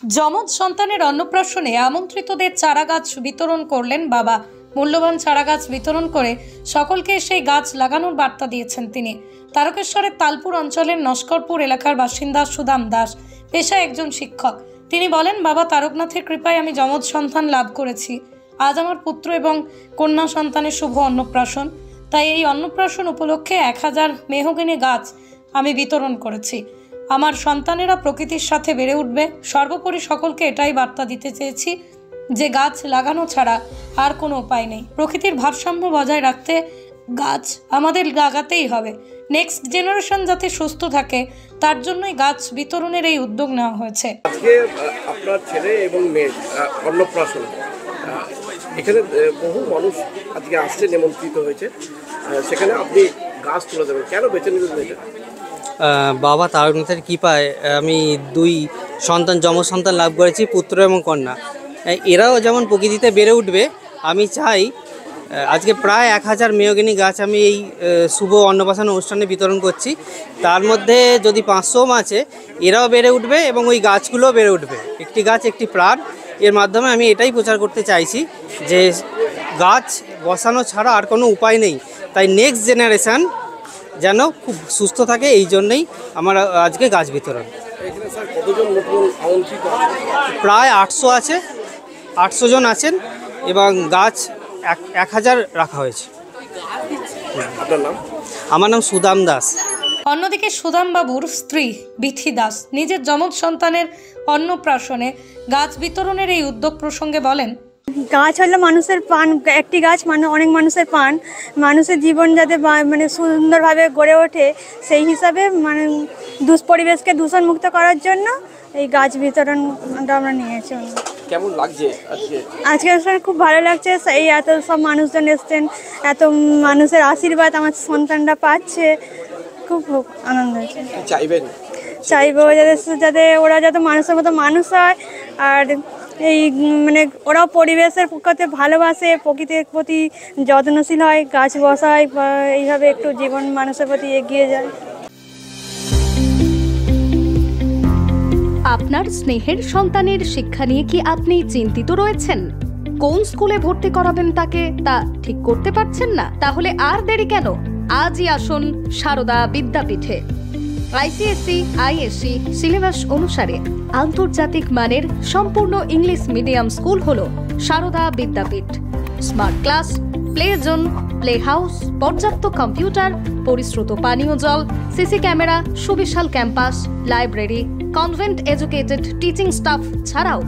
যমজ সন্তানের অন্নপ্রাশনে আমন্ত্রিতদের চারাগাছ বিতরণ করলেন বাবা। মূল্যবান চারাগাছ বিতরণ করে সকলকে সেই গাছ লাগানোর বার্তা দিয়েছেন তিনি। তারকেশ্বরের তালপুর অঞ্চলের নস্করপুর এলাকার বাসিন্দা সুদাম দাস, পেশায় একজন শিক্ষক। তিনি বলেন, বাবা তারকনাথের কৃপায় আমি যমজ সন্তান লাভ করেছি। আজ আমার পুত্র এবং কন্যা সন্তানের শুভ অন্নপ্রাশন। তাই এই অন্নপ্রাশন উপলক্ষে 1000 মেহগিনি গাছ আমি বিতরণ করেছি। আমার সন্তানেরা প্রকৃতির সাথে বেড়ে উঠবে। সর্বোপরি সকলকে এটাই বার্তা দিতে চেয়েছি যে গাছ লাগানো ছাড়া আর কোনো উপায় নেই। প্রকৃতির ভারসাম্য বজায় রাখতে গাছ আমাদের লাগাতেই হবে। নেক্সট জেনারেশন যাতে সুস্থ থাকে তার জন্যই গাছ বিতরণের এই উদ্যোগ নেওয়া হয়েছে। আজকে আপনার ছেলে এবং মেয়ে অন্নপ্রাশন, এখানে বহু মানুষ আজকে আসছে, নিমন্ত্রিত হয়েছে, সেখানে আপনি গাছ তুলে দেবেন, কেন বেছে নিলেন এটা? বাবা তারকনাথের কৃপায় আমি 2 সন্তান, যমজ সন্তান লাভ করেছি, পুত্র এবং কন্যা। এরাও যেমন প্রকৃতিতে বেড়ে উঠবে, আমি চাই আজকে প্রায় 1000 মেহগিনি গাছ আমি এই শুভ অন্নপ্রাশন অনুষ্ঠানে বিতরণ করছি। তার মধ্যে যদি 500 আছে, এরাও বেড়ে উঠবে এবং ওই গাছগুলোও বেড়ে উঠবে। একটি গাছ একটি প্রাণ, এর মাধ্যমে আমি এটাই প্রচার করতে চাইছি যে গাছ বসানো ছাড়া আর কোনো উপায় নেই। তাই নেক্সট জেনারেশান যেন খুব সুস্থ থাকে, এই জন্যই আমার আজকে গাছ বিতরণ। প্রায় 800 আছে, 800 জন আছেন এবং গাছ 1000 রাখা হয়েছে। আমার নাম সুদাম দাস। অন্যদিকে সুদাম বাবুর স্ত্রী বিথি দাস নিজের যমজ সন্তানের অন্নপ্রাশনে গাছ বিতরণের এই উদ্যোগ প্রসঙ্গে বলেন, গাছ হলো মানুষের প্রাণ। একটি গাছ অনেক মানুষের প্রাণ। মানুষের জীবন যাতে সুন্দরভাবে গড়ে ওঠে, সেই হিসাবে পরিবেশকে দূষণমুক্ত করার জন্য এই গাছ বিতরণটা আমরা নিয়েছি। কেমন লাগছে আজকে খুব ভালো লাগছে। এই এত সব মানুষজন এসছেন, এত মানুষের আশীর্বাদ আমার সন্তানরা পাচ্ছে, খুব আনন্দ হয়েছে। চাইবো যাতে ওরা যাতে মানুষের মতো মানুষ হয়, আর এই ওরাও পরিবেশের প্রতি ভালোবাসে, প্রকৃতির প্রতি যত্নশীল হয়, গাছ বসায়, এইভাবে একটু জীবন মানুষের প্রতি এগিয়ে যায়। আপনার স্নেহের সন্তানের শিক্ষা নিয়ে কি আপনি চিন্তিত রয়েছেন? কোন স্কুলে ভর্তি করাবেন তাকে তা ঠিক করতে পারছেন না? তাহলে আর দেরি কেন? আজই আসুন সারদা বিদ্যাপীঠে। আইসিএসসি, আইএসসি সিলেবাস অনুসারে আন্তর্জাতিক মানের সম্পূর্ণ ইংলিশ মিডিয়াম স্কুল হলো Sarada Vidyapith. Smart class, play zone, play house, পর্যাপ্ত কম্পিউটার, পরিশ্রুত পানীয় জল, সিসি ক্যামেরা, সুবিশাল campus, library, convent educated teaching staff ছাড়াও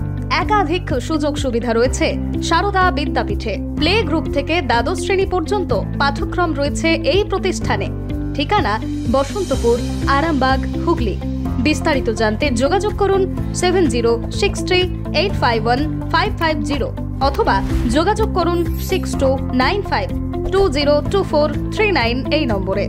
একাধিক সুযোগ সুবিধা রয়েছে সারদা বিদ্যাপীঠে। প্লে গ্রুপ থেকে দ্বাদশ শ্রেণী পর্যন্ত পাঠ্যক্রম রয়েছে এই প্রতিষ্ঠানে। ঠিকানা বসন্তপুর, আরামবাগ, হুগলি। বিস্তারিত জানতে যোগাযোগ করুন 7063851550 অথবা যোগাযোগ করুন 6295202439 এই নম্বরে।